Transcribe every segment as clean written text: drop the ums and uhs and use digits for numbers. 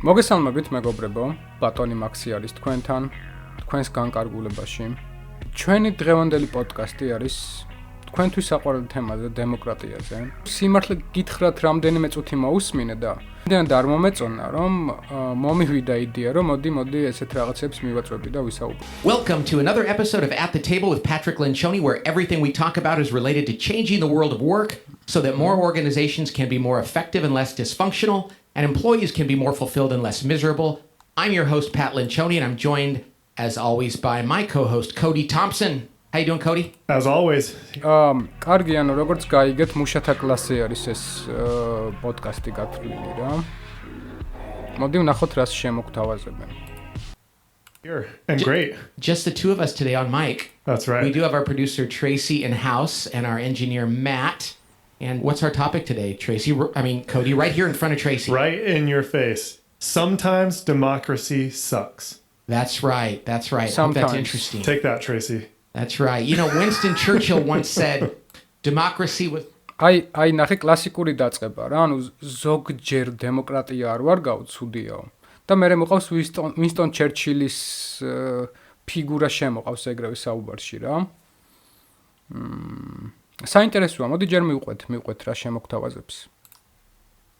მოგესალმებით მეგობრებო, ბატონი მაქსი არის თქვენთან, თქვენს განკარგულებაში. ჩვენი დღევანდელი პოდკასტი არის თქვენთვის საყვარელი თემაზე, დემოკრატიაზე. სიმართლე გითხრათ, რამდენიმე წუთი მოусმინე და იმდენად არ მომეწონა, რომ მომივიდა იდეა, რომ მოდი ესეთ რაღაცებს მივაწვევი და ვისაუბროთ. Welcome to another episode of At the Table with Patrick Lencioni, where everything we talk about is related to changing the world of work so that more organizations can be more effective and less dysfunctional, and employees can be more fulfilled and less miserable. I'm your host, Pat Lencioni, and I'm joined, as always, by my co-host, Cody Thompson. How you doing, Cody? As always. კარგი, ანუ როგორც გაიგეთ, მუშათა კლასზე არის ეს პოდკასტი გათვლილი რა. მოდი ვნახოთ რას შემოგთავაზებენ. Here and great. Just the two of us today on mic. That's right. We do have our producer, Tracy, in-house, and our engineer, Matt. And what's our topic today, Tracy? Cody, right here in front of Tracy. Right in your face. Sometimes democracy sucks. That's right. Sometimes. That's interesting. Take that, Tracy. That's right. You know, Winston Churchill once said, democracy was... აი ნახე კლასიკური დაწყება რა, ანუ ზოგჯერ დემოკრატია არ ვარ გავცუდიაო. და მე მოყავს Winston Churchill-ის ფიგურა შემოყავს ეგრევე საუბარში რა. საინტერესოა, მოდი ჯერ მივყვეთ რა შემოგთავაზებს.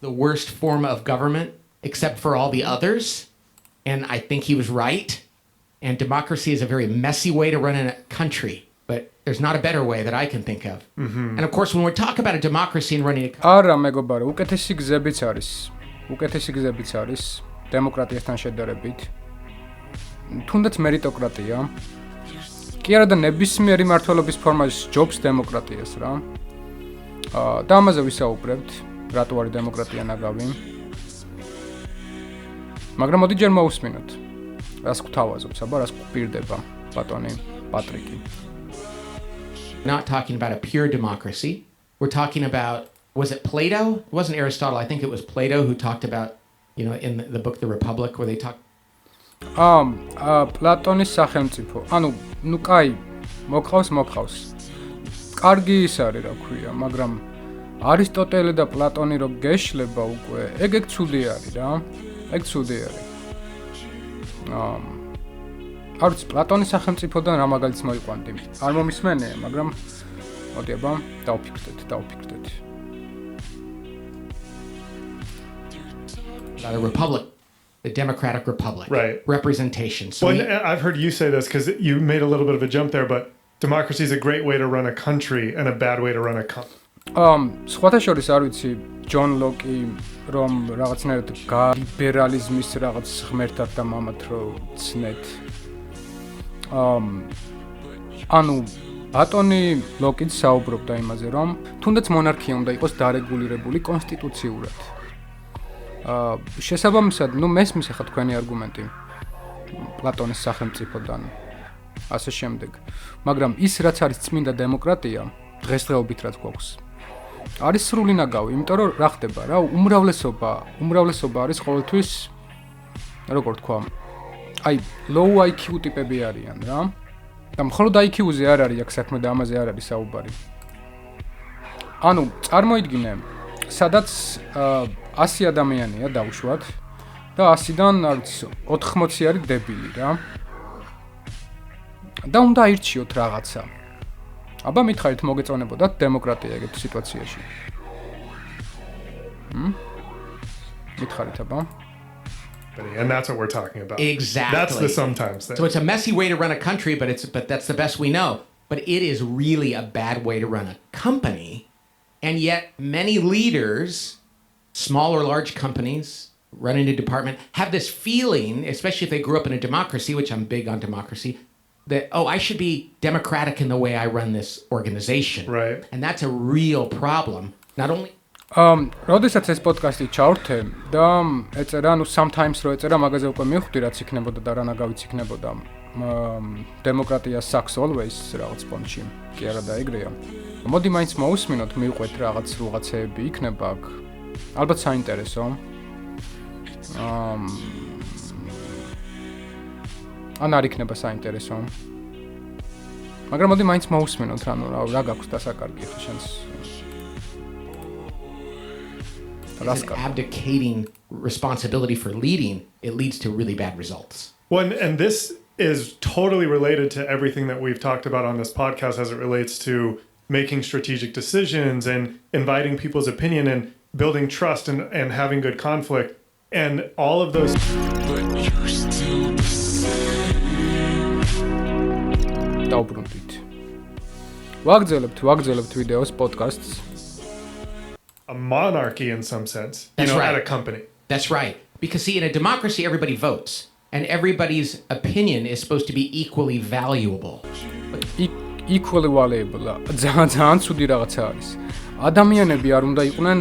The worst form of government, except for all the others. And I think he was right. And democracy is a very messy way to run a country. But there's not a better way that I can think of. Mm-hmm. And of course, when we talk about a democracy and running a country... არა მეგობარო, უკეთესი გზებიც არის დემოკრატიასთან შედარებით. თუნდაც მერიტოკრატია. კი არა და ნებისმიერი მმართველობის ფორმა ჯობს დემოკრატიას რა. და ამაზე ვისაუბრებთ, რატო არის დემოკრატია ნაგავი. მაგრამ მოდი ჯერ მოусმინოთ. რას გვთავაზობს, აბა რას გვპირდება ბატონი პატრიკი. Not talking about a pure democracy. We're talking about, was it Plato? It wasn't Aristotle. I think it was Plato who talked about, you know, in the book The Republic, where they talk... პლატონის სახელმწიფო. ანუ, კაი, მოყავს. კარგი ის არის, რა ქვია, მაგრამ არისტოტელე და პლატონი რო გეშლება უკვე, ეგ ცუდი არის რა. ეგ ცუდი არის. არც პლატონის სახელმწიფოდან რა მაგალითს მოიყვანდი. არ მომისმენია, მაგრამ მოდი აბა დავფიქრდეთ. The Republic, the Democratic Republic. Right. Representation. So I've heard you say this because you made a little bit of a jump there, but democracy is a great way to run a country and a bad way to run a company. სხვათა შორის არ ვიცი ჯონ ლოკი რომ რაღაცნაირად ლიბერალიზმის რაღაც ღმერთად და მამად რო ცნეთ. ანუ ბატონი ლოკიც საუბრობდა იმაზე, რომ თუნდაც მონარქია უნდა იყოს დარეგულირებული კონსტიტუციურად. შესაბამისად, მესმის ახლა თქვენი არგუმენტი პლატონის სახელმწიფოდან ასე შემდეგ. მაგრამ ის რაც არის წმინდა დემოკრატია, დღესდღეობით რაც გვაქვს. არის სრული ნაგავი, იმიტომ რომ რა ხდება რა, უმრავლესობა არის ყოველთვის როგორ თქვა, აი low IQ ტიპები არიან რა. და მხოლოდ IQ-ზე არ არის აქ საქმე და ამაზე არ არის საუბარი. ანუ წარმოიდგინე, სადაც 100 ადამიანია დავუშვათ და 100-დან არც 80 არის დებილი რა. და უნდა აირჩიოთ რაღაცა. აბა მითხარით მოგეწონებოდათ დემოკრატია ეგეთ სიტუაციაში. მითხარით აბა. And that's what we're talking about. Exactly. That's the sometimes thing. So it's a messy way to run a country, but that's the best we know. But it is really a bad way to run a company. And yet many leaders, small or large companies, running a department, have this feeling, especially if they grew up in a democracy, which I'm big on democracy, that, I should be democratic in the way I run this organization. Right. And that's a real problem. Not only... როდესაც ეს პოდკასტი ჩავრთე და ეწერა, sometimes რო ეწერა, მაგაზე უკვე მივხვდი რაც იქნებოდა და რა ნაგავიც იქნებოდა. დემოკრატია sucks always რაღაც პონჩი. კი არა და ეგრეა. მოდი მაინც მოусმინოთ, მივყვეთ რაღაცეები იქნება აქ. ალბათ საინტერესო. ან არ იქნება საინტერესო. მაგრამ მოდი მაინც მოусმინოთ, რა გაქვს დასაკარგი ხე შენს. isn't abdicating responsibility for leading, it leads to really bad results. Well, and this is totally related to everything that we've talked about on this podcast as it relates to making strategic decisions and inviting people's opinion and building trust and having good conflict. And all of those... დავბრუნდით. ვაგრძელებთ ვიდეოს პოდკასტს. A monarchy in some sense, That's right. at a company. That's right. Because see, in a democracy, everybody votes. And everybody's opinion is supposed to be equally valuable. Equally valuable. ძალიან ცუდი რაღაცა არის. ადამიანები არ უნდა იყვნენ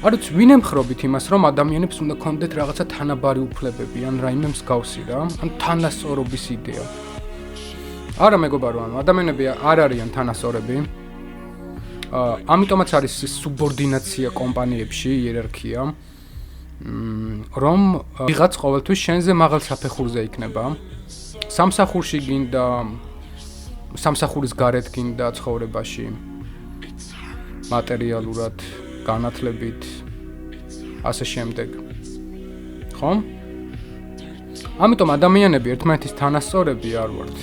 არც ვინ ემხრობით იმას, რომ ადამიანებს უნდა ქონდეთ რაღაცა თანაბარი უფლებები ან რაიმე მსგავსი რა, ან თანასწორობის იდეა. არა მეგობარო, ადამიანები არ არიან თანასწორები. ამიტომაც არის სუბორდინაცია კომპანიებში, იერარქია. რომ ვიღაც ყოველთვის შენზე მაღალ საფეხურზე იქნება. სამსახურში გინდა, სამსახურის გარეთ გინდა ცხოვრებაში. მატერიალურად, განათლებით, ასე შემდეგ. ხო? ამიტომ ადამიანები ერთმანეთის თანასწორები არ ვართ.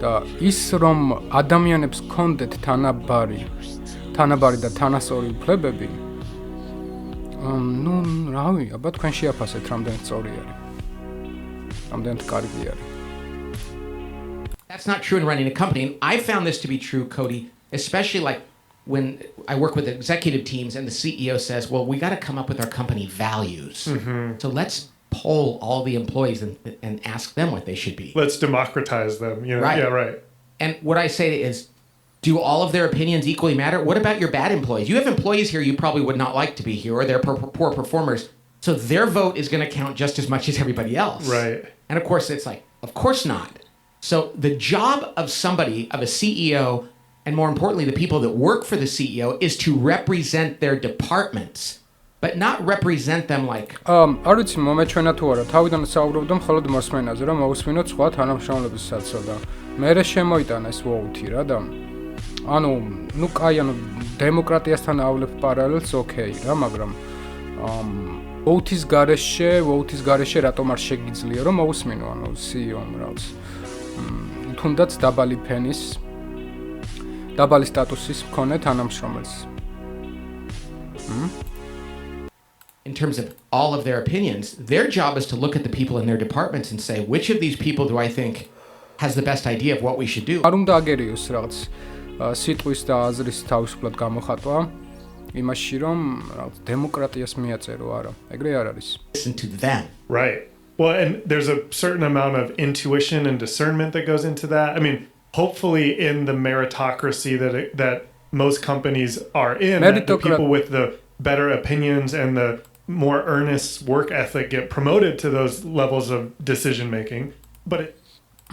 და ის რომ ადამიანებს ქონდეთ თანაბარი და თანასწორი უფლებები ну, რავი, აბა თქვენ შეაფასეთ, რამდენი სწორი არის. რამდენი კარგი არის. That's not true in running a company. And I found this to be true, Cody, especially like when I work with executive teams and the CEO says, well, we got to come up with our company values. Mm-hmm. So let's poll all the employees and ask them what they should be. Let's democratize them. Right. Yeah, right. And what I say is, do all of their opinions equally matter? What about your bad employees? You have employees here you probably would not like to be here, or they're poor performers. So their vote is going to count just as much as everybody else. Right. And of course, it's like, of course not. So the job of somebody, of a CEO, and more importantly, the people that work for the CEO, is to represent their departments, but not represent them like... არ ვიცი მომეჩვენა თუ არა, თავიდან საუბრობდო მხოლოდ მოსმენაზე, რომ მოусმინოთ სხვა თანამშრომლების საცო და მერე შემოიტანა ეს ვოუთი რა და ну კაი, დემოკრატიასთან ავლებთ პარალელს, ოკეი რა, მაგრამ ვოუთის გარეშე რატომ არ შეგიძლია რომ მოусმინო, CEO-მ რავს. თუნდაც დაბალი ფენის, დაბალი სტატუსის მქონე თანამშრომელს. In terms of all of their opinions, their job is to look at the people in their departments and say, which of these people do I think has the best idea of what we should do? არ უნდა აგერიოს რაღაც სიტყვის და აზრის თავისუფლად გამოხატვა იმაში რომ რაღაც დემოკრატიას მიაწერო არა, ეგრე არ არის. Listen to them. Right. Well, and there's a certain amount of intuition and discernment that goes into that. I mean, hopefully in the meritocracy that most companies are in, that the people with the better opinions and the more earnest work ethic get promoted to those levels of decision making. But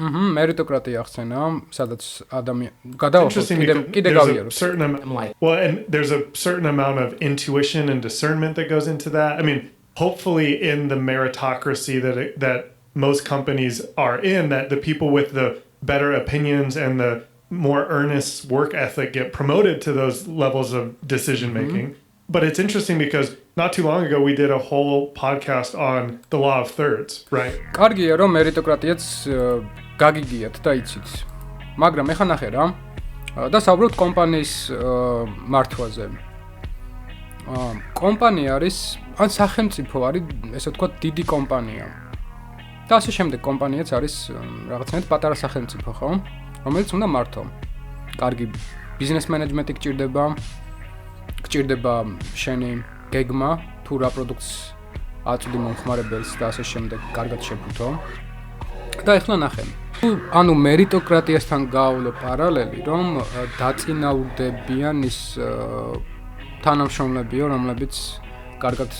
meritocratia ახსენა, სადაც გადავახოთ კიდე გავიაროთ. Well, and there's a certain amount of intuition and discernment that goes into that. I mean, hopefully in the meritocracy that most companies are in, that the people with the better opinions and the more earnest work ethic get promoted to those levels of decision making. But it's interesting because not too long ago we did a whole podcast on the law of thirds, right? კარგია რომ meritocratia's გაგიგიათ და იცით. მაგრამ ეხლა ნახე რა. და საუბრობთ კომპანიის მართვაზე. კომპანია არის, ან სახელმწიფო არის, ესე ვთქვათ, დიდი კომპანია. და ასე შემდეგ კომპანიაც არის რაღაცნაირად პატარა სახელმწიფო, ხო? რომელიც უნდა მართო. კარგი ბიზნეს მენეჯმენტი გჭირდება შენი გეგმა, თუ რა პროდუქტს აწვდი მომხმარებელს და ასე შემდეგ კარგად შეფუთო. და ეხლა ნახე. ანუ meritocratiasთან გავავლო პარალელი, რომ დაწინაურდებიან ის თანამშრომლებიო, რომლებიც კარგად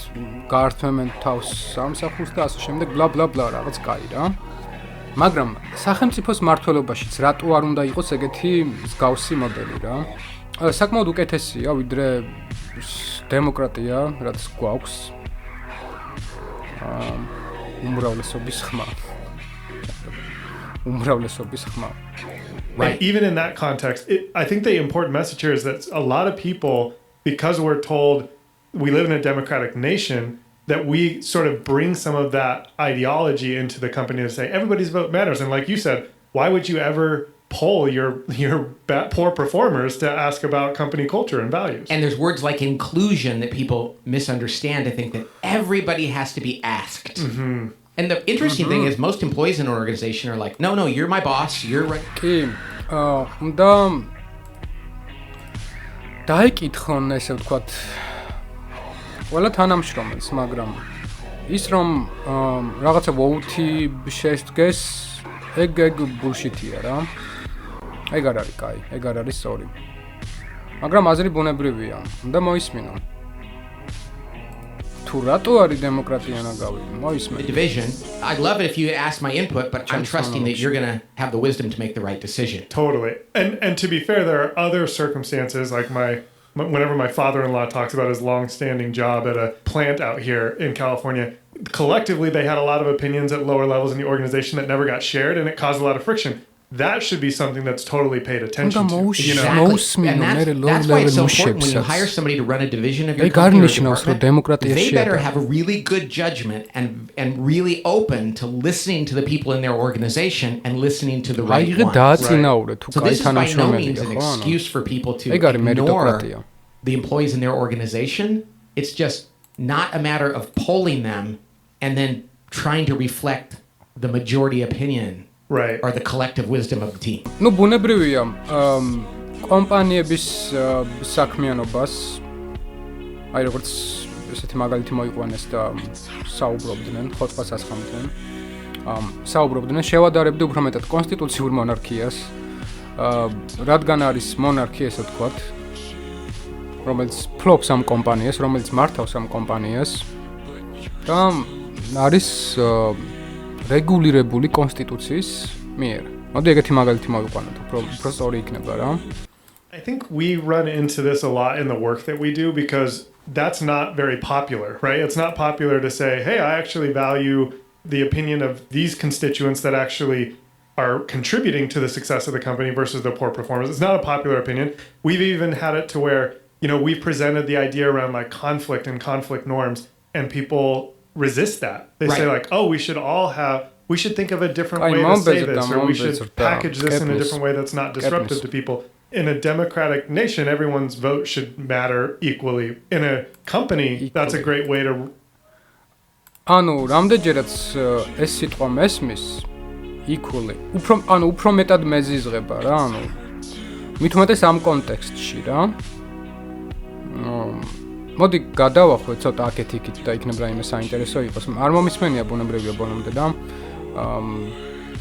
გაართმევენ თავს სამსახურს და ასე შემდეგ ბლა ბლა ბლა რაღაც კაი რა. მაგრამ სახელმწიფოს მმართველობაშიც რატო არ უნდა იყოს ეგეთი მსგავსი მოდელი რა? საკმაოდ უკეთესია ვიდრე დემოკრატია, რაც გვაქვს. უმრავლესობის ხმა. Right. Even in that context, I think the important message here is that a lot of people, because we're told we live in a democratic nation, that we sort of bring some of that ideology into the company to say everybody's vote matters. And like you said, why would you ever poll your poor performers to ask about company culture and values? And there's words like inclusion that people misunderstand to think that everybody has to be asked. Mm-hmm. And the interesting thing is most employees in an organization are like, no, you're my boss, you're right. დაიკითხონ ესე ვთქვათ ყველა თანამშრომელს, მაგრამ ის რომ რაღაცა ვოუთი შესდგეს, ეგ ბულშიტია რა. ეგ არ არის კაი, ეგ არ არის სწორი. მაგრამ აზრი ბუნებრივია, უნდა მოისმინო. თუ რატო არის დემოკრატია ნაგავი, მოისმენთ. Division. I'd love it if you asked my input, but I'm trusting that you're going to have the wisdom to make the right decision. Totally. And to be fair, there are other circumstances, like whenever my father-in-law talks about his long-standing job at a plant out here in California, collectively they had a lot of opinions at lower levels in the organization that never got shared, and it caused a lot of friction. That should be something that's totally paid attention to. Exactly. And that's why it's so important when you hire somebody to run a division of your company or department, they better have a really good judgment and really open to listening to the people in their organization and listening to the right ones. Right. So this is by no means an excuse for people to ignore the employees in their organization. It's just not a matter of polling them and then trying to reflect the majority opinion. Right. Or the collective wisdom of the team. Ну, ბუნებრივია, კომპანიების საქმიანობას, აი როგორც ესეთი მაგალითი მოიყვანეს და საუბრობდნენ, ხოთბას ასხამდნენ. საუბრობდნენ შევადარებდი უფრო მეტად კონსტიტუციურ მონარქიას, რადგან არის მონარქია, ესე ვთქვათ, რომელიც ფლობს ამ კომპანიას, რომელიც მართავს ამ კომპანიას და არის რეგულირებული კონსტიტუციის მიერ. მოდი ეგეთი მაგალითი მოვიყვანოთ, უფრო სწორი იქნება რა. I think we run into this a lot in the work that we do because that's not very popular, right? It's not popular to say, hey, I actually value the opinion of these constituents that actually are contributing to the success of the company versus the poor performers. It's not a popular opinion. We've even had it to where, we've presented the idea around like conflict and conflict norms, and people resist that. They say like, oh, we should think of a different way to say this, or we should package this in a different way that's not disruptive to people. In a democratic nation, everyone's vote should matter equally. In a company, that's a great way to... ანუ რამდენჯერაც ეს სიტყვა მესმის equally. უფრო მეტად მეზიზღება რა, ანუ მით უმეტეს ამ კონტექსტში რა. მოდი გადავახვე ცოტა აქეთ-იქით და იქნება რაიმე საინტერესო იყოს. არ მომისმენია ბუნებრივია ბოლომდე და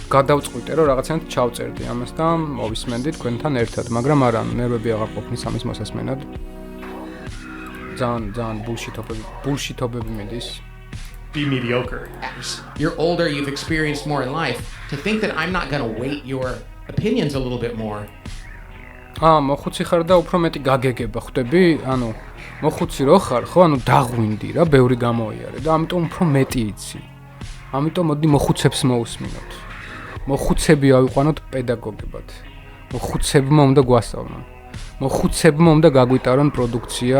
გადავწყვიტე რომ რაღაცნაირად ჩავწერდი ამას და მოვისმენდი თქვენთან ერთად, მაგრამ არა, ნერვები აღარ ყოფნის ამის მოსასმენად. ძალიან ბულშიტობები მიდის. Be mediocre. You're older, you've experienced more in life. To think that I'm not going to weight your opinions a little bit more. მოხუცი ხარ და უფრო მეტი გაგეგება ხვდები? ანუ მოხუცი რო ხარ, ხო, ანუ დაღვინდი რა, ბევრი გამოიარე და ამიტომ უფრო მეტი იცი. ამიტომ მოდი მოხუცებს მოусმინოთ. მოხუცები ავიყვანოთ პედაგოგებად. მოხუცებმა უნდა გვასწავლონ. მოხუცებმა უნდა გაგვიტარონ პროდუქცია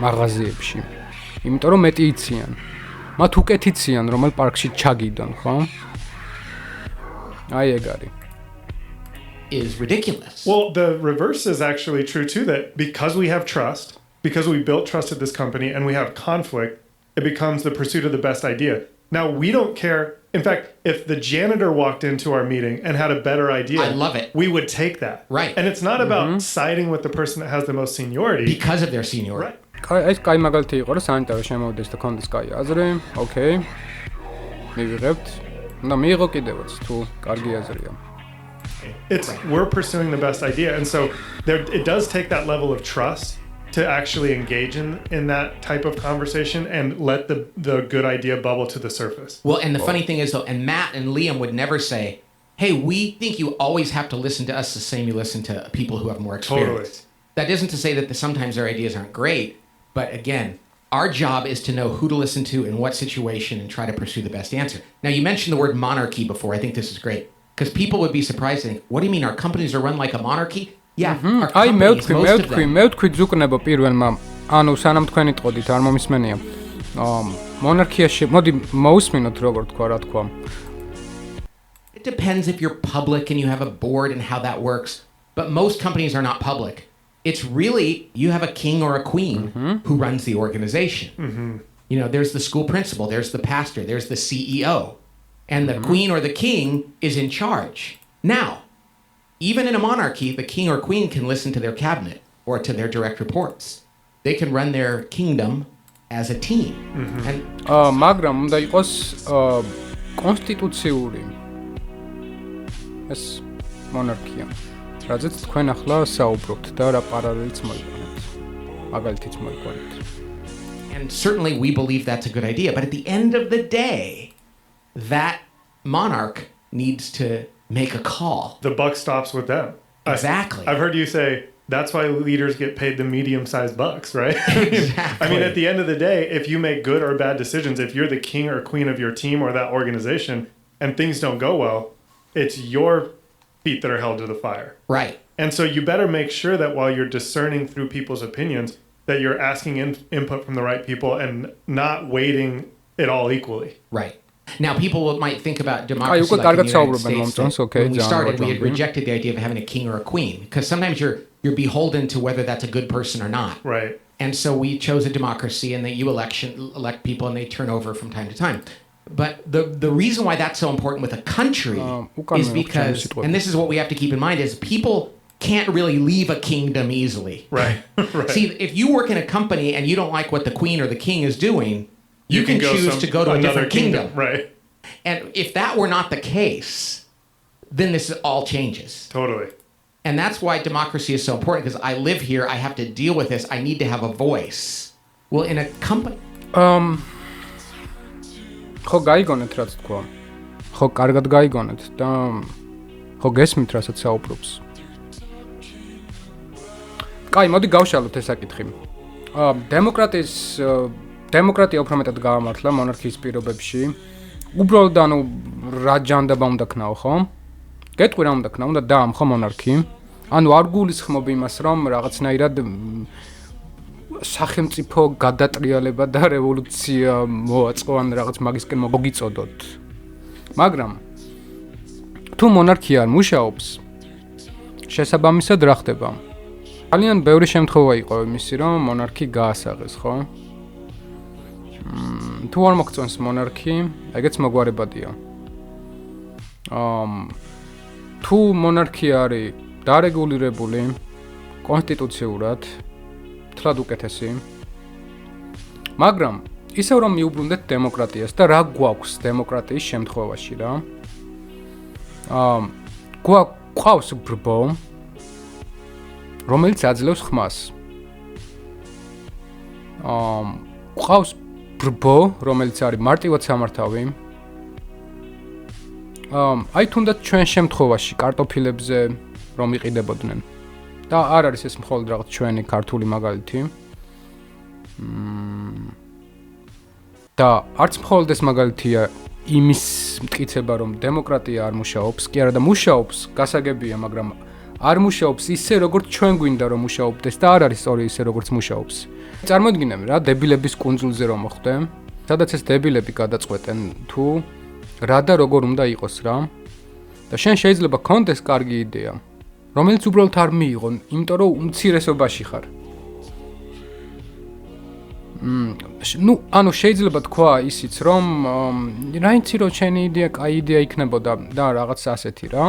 მაღაზიებში. იმიტომ რომ მეტი იციან. მათ უკეთ იციან, რომელ პარკში ჩაგიდონ, ხო? აი ეგ არის. Is ridiculous. Well, the reverse is actually true too, that because we have trust, because we built trust at this company and we have conflict, it becomes the pursuit of the best idea. Now, we don't care. In fact, if the janitor walked into our meeting and had a better idea, I love it. We would take that. Right. And it's not about siding with the person that has the most seniority. Because of their seniority. Right. ეს კაი მაგალითი იყო, რომ სანიტარო შემოვიდეს და კონდეს კაი აზრი. Okay. მივიღებთ. და მიიღო კიდევაც თუ კარგი აზრია. We're pursuing the best idea, and so it does take that level of trust to actually engage in that type of conversation and let the good idea bubble to the surface. Well, and the funny thing is though, and Matt and Liam would never say, hey, we think you always have to listen to us the same you listen to people who have more experience. Totally. That isn't to say that sometimes their ideas aren't great, but again, our job is to know who to listen to in what situation and try to pursue the best answer. Now, you mentioned the word monarchy before. I think this is great. Because people would be surprised to think, what do you mean our companies are run like a monarchy? Yeah, our companies, most of them. მე ვთქვი ზუკნება პირველმა ანუ სანამ თქვენი ტყოდით არ მომისმენია. მონარქიაში მოდი მოусმინოთ როგორ თქვა რა თქვა. It depends if you're public and you have a board and how that works, but most companies are not public. It's really you have a king or a queen who runs the organization. You know, there's the school principal, there's the pastor, there's the CEO, and the queen or the king is in charge. Now, even in a monarchy, the king or queen can listen to their cabinet or to their direct reports. They can run their kingdom as a team. And მაგრამ უნდა იყოს კონსტიტუციური ეს მონარქია. რაზეც თქვენ ახლა საუბრობთ და რა პარალელიც მოიყვანეთ. მაგალითიც მოიყვანეთ. And certainly we believe that's a good idea, but at the end of the day, that monarch needs to make a call. The buck stops with them. Exactly. I've heard you say that's why leaders get paid the medium-sized bucks, right? Exactly. I mean, at the end of the day, if you make good or bad decisions, if you're the king or queen of your team or that organization and things don't go well, it's your feet that are held to the fire. Right. And so you better make sure that while you're discerning through people's opinions, that you're asking input from the right people and not weighting it all equally. Right. Now, people might think about democracy like in the United States. When we started, we had rejected the idea of having a king or a queen because sometimes you're beholden to whether that's a good person or not. Right. And so we chose a democracy, and that you elect people, and they turn over from time to time. But the reason why that's so important with a country is because, and this is what we have to keep in mind, is people can't really leave a kingdom easily. Right. Right. See, if you work in a company and you don't like what the queen or the king is doing, you can choose to go to a different kingdom. Right. And if that were not the case, then this all changes. Totally. And that's why democracy is so important, because I live here, I have to deal with this, I need to have a voice. Well, in a company... ხო გაიგონეთ რაც თქვა. ხო კარგად გაიგონეთ და ხო გესმით რასაც საუბრობს. კაი, მოდი გავშალოთ ეს საკითხი. დემოკრატია უფრო მეტად გაამართლა მონარქიის პირობებში. უბრალოდ ანუ რა ჯანდაბა უნდა ქნაო, ხო? გეტყვი რა უნდა ქნა, უნდა დაამხო მონარქი. ანუ არ გულისხმობ იმას, რომ რაღაცნაირად სახელმწიფო გადატრიალება და რევოლუცია მოაწყო ან რაღაც მაგისკენ მოგიწოდოთ. მაგრამ თუ მონარქია არ მუშაობს, შესაბამისად რა ხდება? ძალიან ბევრი შემთხვევა იყო იმისი, რომ მონარქი გაასაღეს, ხო? თუ არ მოგწონს მონარქი, ეგეც მოგვარებადია. თუ მონარქი არის დარეგულირებული კონსტიტუციურად, თლად უკეთესი. მაგრამ ისევ რომ მიუბრუნდეთ დემოკრატიას და რა გვაქვს დემოკრატიის შემთხვევაში რა? გვაქვს ბრბო, რომელიც აძლევს ხმას. გვაქვს ბრბო, რომელიც არის მარტივად სამართავი. აი თუნდაც ჩვენ შემთხვევაში კარტოფილებზე რომ იყიდებოდნენ. და არ არის ეს მხოლოდ რაღაც ჩვენი ქართული მაგალითი. და არც მხოლოდ ეს მაგალითია იმის მტკიცება, რომ დემოკრატია არ მუშაობს, კი არა და მუშაობს, გასაგებია, მაგრამ არ მუშაობს ისე, როგორც ჩვენ გვინდა რომ მუშაობდეს და არ არის სწორი ისე, როგორც მუშაობს. წარმოიდგინე რა დებილების კუნძულზე რომ მოხდე, სადაც ეს დებილები გადაწყვეტენ თუ რა და როგორ უნდა იყოს რა. და შენ შეიძლება კონდეს კარგი იდეა, რომელიც უბრალოდ არ მიიღონ, იმიტომ რომ უმცირესობაში ხარ. ნუ, ანუ შეიძლება თქვა ისიც, რომ რაიცი რომ შენი იდეა კაი იდეა იქნებოდა და რაღაც ასეთი რა.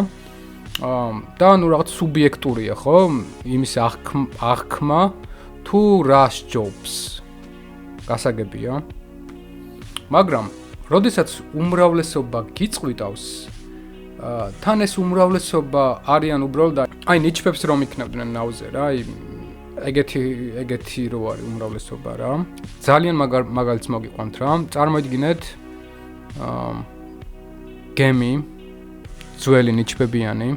და ანუ რაღაც სუბიექტურია, ხო? იმის აღქმა თუ რა სჯობს. გასაგებია. მაგრამ, როდესაც უმრავლესობა გიწყვიტავს, თან ეს უმრავლესობა არიან უბრალოდ აი ნიჩბებს რომ იქნებდნენ ნავზე რა, აი ეგეთი რო არის უმრავლესობა რა. ძალიან მაგალითს მოგიყვანთ რა. წარმოიდგინეთ გემი ძველი ნიჩბებიანი,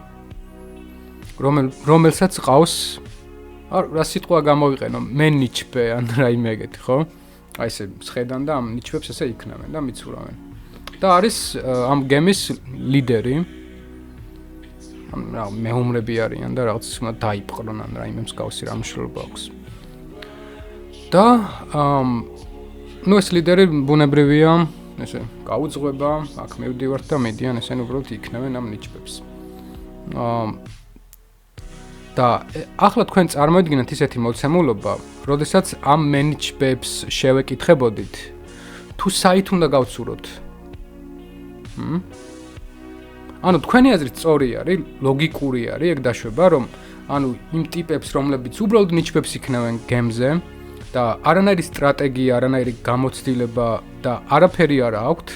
რომელსაც ყავს რა სიტყვა გამოვიყენო, მე ნიჩბე ან რაიმე ეგეთი, ხო? აი ესე სხედან და ამ ნიჩბებს ესე იქნებენ და მიცურავენ. და არის ამ გემის ლიდერი. რა მეომრები არიან და რაღაც უნდა დაიპყრონ ან რაიმე მსგავსი რა მნიშვნელობა აქვს. და ну ეს ლიდერი ბუნებრივია, ესე გაუძღვება, აქ მივდივართ და მედიან ესენ უბრალოდ იქნევენ ამ ნიჩბებს. და ახლა თქვენ წარმოიდგინეთ ისეთი მოცემულობა, როდესაც ამ მენიჩბებს შევეკითხებოდით, თუ საით უნდა გავცუროთ. ანუ თქვენი აზრით სწორი არის, ლოგიკური არის ეგ დაშვება, რომ ანუ იმ ტიპებს, რომლებიც უბრალოდ ნიჩბებს იქნევენ გემზე და არანაირი სტრატეგია, არანაირი გამოცდილება და არაფერი არ აქვთ,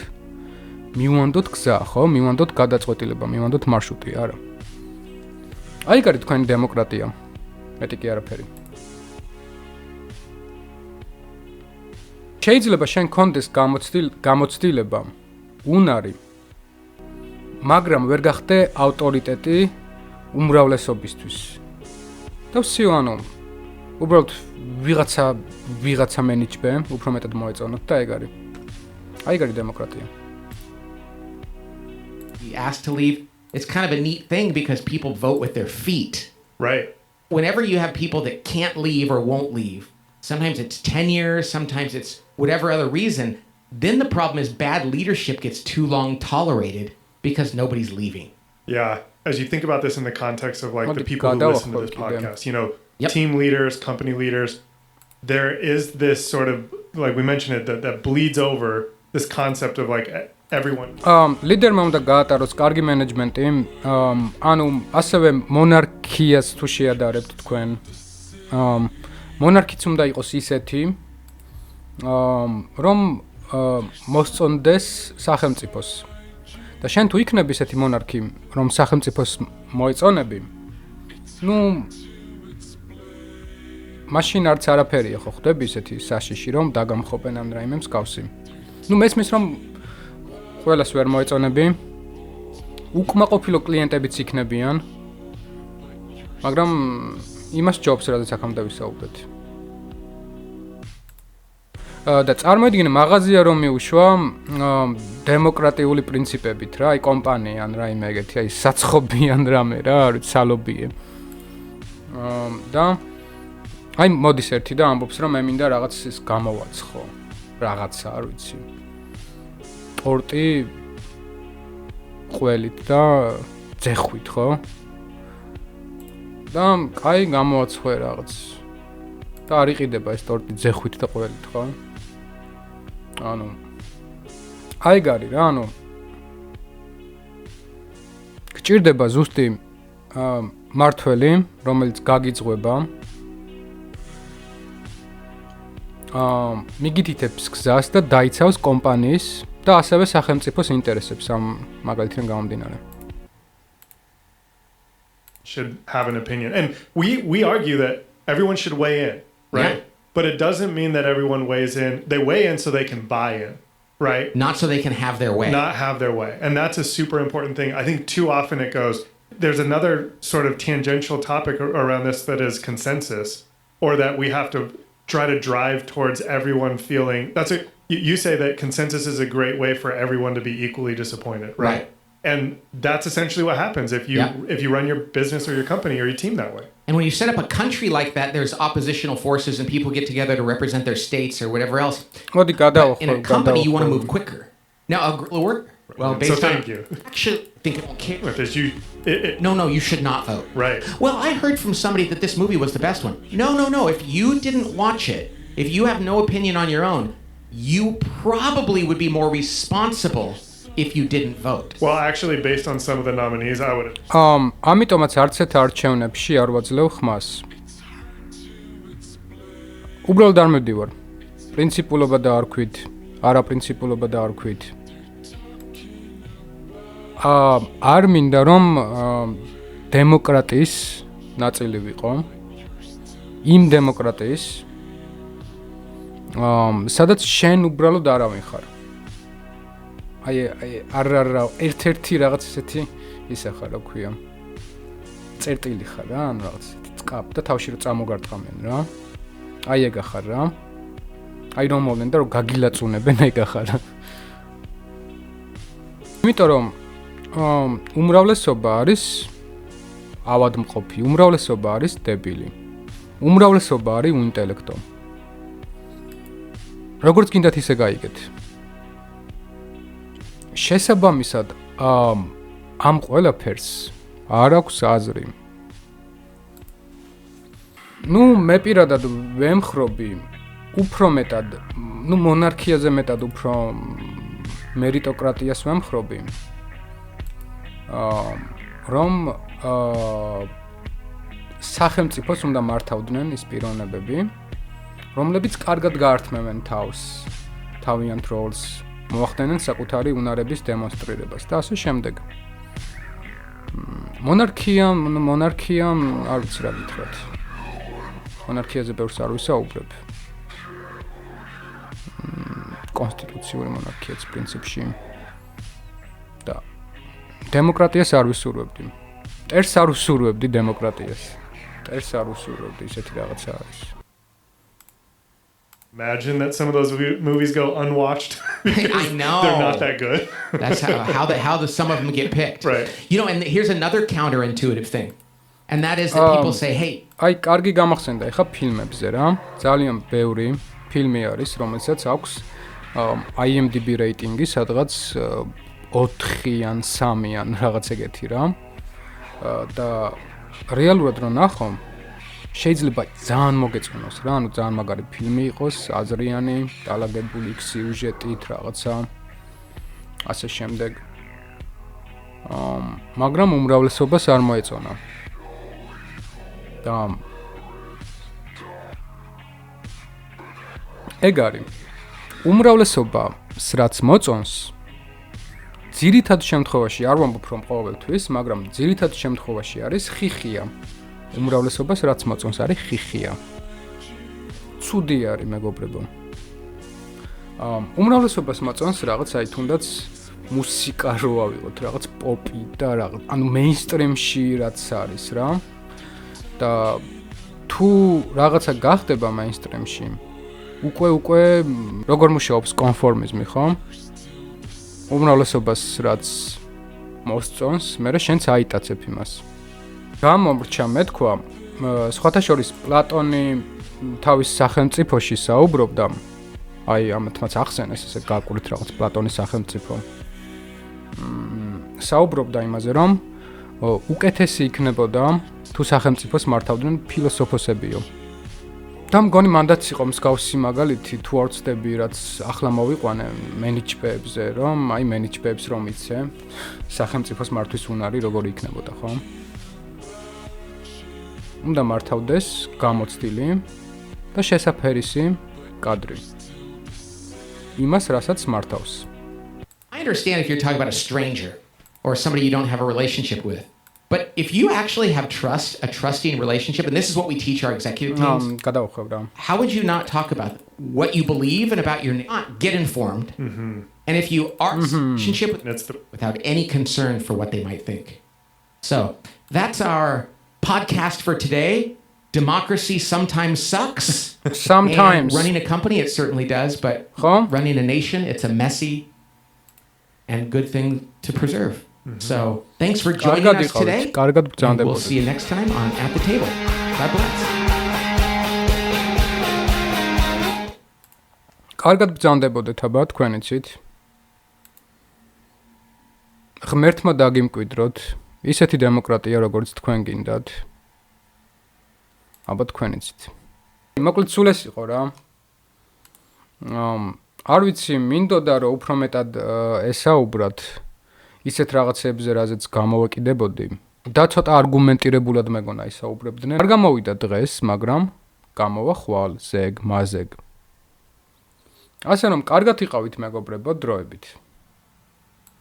მივანდოთ გზა, ხო? მივანდოთ გადაწყვეტილება, მივანდოთ მარშრუტი, არა. აი გარი თქვენი დემოკრატია. მეტი კი არაფერი. შეიძლება შენ კონდეს გამოცდილება, უნარი, მაგრამ ვერ გახდე ავტორიტეტი უმრავლესობისთვის. და ვსიო, ანუ უბრალოდ ვიღაცა მენიჩბე, უფრო მეტად მოეწონოთ და ეგ არის. აი გარი დემოკრატია. Be asked to leave. It's kind of a neat thing because people vote with their feet. Right. Whenever you have people that can't leave or won't leave, sometimes it's tenure, sometimes it's whatever other reason, then the problem is bad leadership gets too long tolerated because nobody's leaving. Yeah. As you think about this in the context of like the people who listen to this podcast, you know, Yep. team leaders, company leaders, there is this sort of, like we mentioned it, that bleeds over this concept of like everyone. ლიდერმა უნდა გაატაროს კარგი მენეჯმენტი, ანუ ასევე მონარქიას თუ შეადარებთ თქვენ. მონარქიც უნდა იყოს ისეთი, რომ მოსწონდეს სახელმწიფოს. და შენ თუ იქნები ისეთი მონარქი, რომ სახელმწიფოს მოეწონები, ну მაშინ არც არაფერია ხო ხდები ისეთი საშიში, რომ დაგამხობენ ან რაიმე მსგავსი. ну მესმის რომ ყველას ვერ მოეწონები. უკმაყოფილო კლიენტებიც იქნებიან. მაგრამ იმას ჯობს, რადგან აქამდე ვისაუბრეთ. და წარმოიდგინე მაღაზია რომ მიუშვა დემოკრატიული პრინციპებით რა, აი კომპანია ან რაიმე ეგეთი, აი საცხობი ან რამე რა, არ ვიცი, სალობიე. და აი მოდის ერთი და ამბობს რომ მე მინდა რაღაც ის გამოვაცხო. რაღაცა, არ ვიცი. პორტი ყველით და ძეხვით, ხო? და კაი გამოაცხვე რაღაც. და არ იყიდება ეს ტორტი ძეხვით და ყველით, ხო? ანუ აი გარი რა, ანუ გჭირდება ზუსტი მართველი, რომელიც გაგიძღვება, მიგითითებს გზას და დაიცავს კომპანიის და ასევე სახელმწიფოს ინტერესებს ამ მაგალითიდან გამომდინარე. Should have an opinion. And we argue that everyone should weigh in, right? Yeah. But it doesn't mean that everyone weighs in. They weigh in so they can buy in, right? Not so they can have their way. Not have their way. And that's a super important thing. I think too often it goes, there's another sort of tangential topic around this that is consensus, or that we have to try to drive towards everyone feeling. You say that consensus is a great way for everyone to be equally disappointed, right? And that's essentially what happens if you run your business or your company or your team that way. And when you set up a country like that, there's oppositional forces and people get together to represent their states or whatever else. But in a company, you want to move quicker. Now, based so thank on, you. Actually, think it okay. Because No, you should not vote. Right. Well, I heard from somebody that this movie was the best one. No. If you didn't watch it, if you have no opinion on your own, you probably would be more responsible if you didn't vote. Well, actually, based on some of the nominees, I would. ამიტომაც არც ერთ არჩევნებში არ ვაძლევ ხმას. უბრალოდ არ მივდივარ. პრინციპულობა და არ ქვით, არაპრინციპულობა და არ ქვით. არ მინდა რომ დემოკრატიის ნაწილი ვიყო. იმ დემოკრატიის სადაც შენ უბრალოდ არავინ ხარ. აი არა ერთ-ერთი რაღაც ესეთი ისა ხარ, რა ქვია. წერტილი ხარ რა, ან რაღაც წკაპ და თავში რო წამოგარტყამენ რა. აი ეგ ხარ რა. აი რომ მოვლენ და რომ გაგილაწუნებენ ეგ ხარ. იმიტომ რომ უმრავლესობა არის ავადმყოფი, უმრავლესობა არის დებილი. უმრავლესობა არის უინტელექტო. როგორც გინდათ ისე გაიგეთ. შესაბამისად, ამ ყველაფერს არ აქვს აზრი. მე პირადად ვემხრობი უფრო მეტად, მონარქიაზე მეტად უფრო მერიტოკრატიას ვემხრობი. რომ სახელმწიფოს უნდა მართავდნენ ის პიროვნებები, რომლებიც კარგად გაართმევენ თავს, თავიანთ როლს, მოახდენენ საკუთარი უნარების დემონსტრირებას და ასე შემდეგ. მონარქია არ ვიცი რა გითხრათ. მონარქიაზე ბევრს არ ვისაუბრებ. კონსტიტუციური მონარქიაც პრინციპში და დემოკრატიას არ ვისურვებდი. მტერს არ ვისურვებდი დემოკრატიას. მტერს არ ვისურვებდი, ისეთი რაღაცა არის. Imagine that some of those movies go unwatched. I know. They're not that good. That's how some of them get picked. Right. And here's another counterintuitive thing. And that is that people say, hey. აი, კარგი გამახსენდა ეხა ფილმებზე რა. ძალიან ბევრი ფილმი არის, რომელსაც აქვს IMDb რეიტინგი, სადღაც 4-ან, 3-ან რაღაც ეგეთი რა. და რეალურად რო ნახო, შეიძლება ძალიან მოგეწონოს რა, ძალიან მაგარი ფილმი იყოს, აზრიანი, დალაგებული სიუჟეტით, რაღაცა ასე შემდეგ. მაგრამ უმრავლესობას არ მოეწონა. და ეგ არის. უმრავლესობას რაც მოწონს, ძირითად შემთხვევაში არ ვამბობ რომ ყოველთვის, მაგრამ ძირითად შემთხვევაში არის ხიხია. უმრავლესობას რაც მოწონს არის ხიხია. ცუდი არის მეგობრებო. უმრავლესობას მოწონს რაღაც აი თუნდაც მუსიკა რო ავიღოთ, რაღაც პოპი და რაღაც, მეინსტრიმში რაც არის რა. და თუ რაღაცა გახდება მეინსტრიმში, უკვე როგორ მუშაობს კონფორმიზმი, ხო? უმრავლესობას რაც მოსწონს, მერე შენც აიტაცებ იმას. გამომრჩა მეთქვა, სხვათა შორის პლატონი თავის სახელმწიფოში საუბრობდა, აი ამათმაც ახსენეს ესე გაკურით რაღაც პლატონის სახელმწიფო. საუბრობდა იმაზე, რომ უკეთესი იქნებოდა თუ სახელმწიფოს მართავდნენ ფილოსოფოსებიო. და მგონი მანდაც იყო მსგავსი მაგალითი თუ არ ვცდები, რაც ახლა მოვიყვანე მენიჯმენტებზე, რომ აი მენიჯმენტებს რომ იცე, სახელმწიფოს მართვის უნარი როგორი იქნებოდა, ხო? უნდა მართავდეს გამოცდილი და შესაფერისი კადრი. იმას, რასაც მართავს. I understand if you're talking about a stranger or somebody you don't have a relationship with. But if you actually have a trusting relationship, and this is what we teach our executive teams, how would you not talk about what you believe and about your get informed? Mm-hmm. And if you are in a relationship without any concern for what they might think. So that's our podcast for today. Democracy sometimes sucks. Sometimes. And running a company, it certainly does. But running a nation, it's a messy and good thing to preserve. Mm-hmm. So thanks for joining us today. And we'll see you next time on At the Table. God bless. კარგად ბრძანდებოდეთ აბა თქვენიცით. ღმერთმა დაგიმკვიდროთ ისეთი დემოკრატია როგორც თქვენ გინდათ. აბა თქვენიცით. მოკლედ სულ ეს იყო რა. არ ვიცი, მინდოდა რომ უფრო მეტად ესაუბრათ ისეთ რაღაცებზე, რაზეც გამოვაკიდებოდი. და ცოტა არგუმენტირებულად მეგონა ისაუბრებდნენ. არ გამოვიდა დღეს, მაგრამ გამოვა ხვალ, ზეგ, მაზეგ. ასე რომ, კარგად იყავით მეგობრებო, დროებით.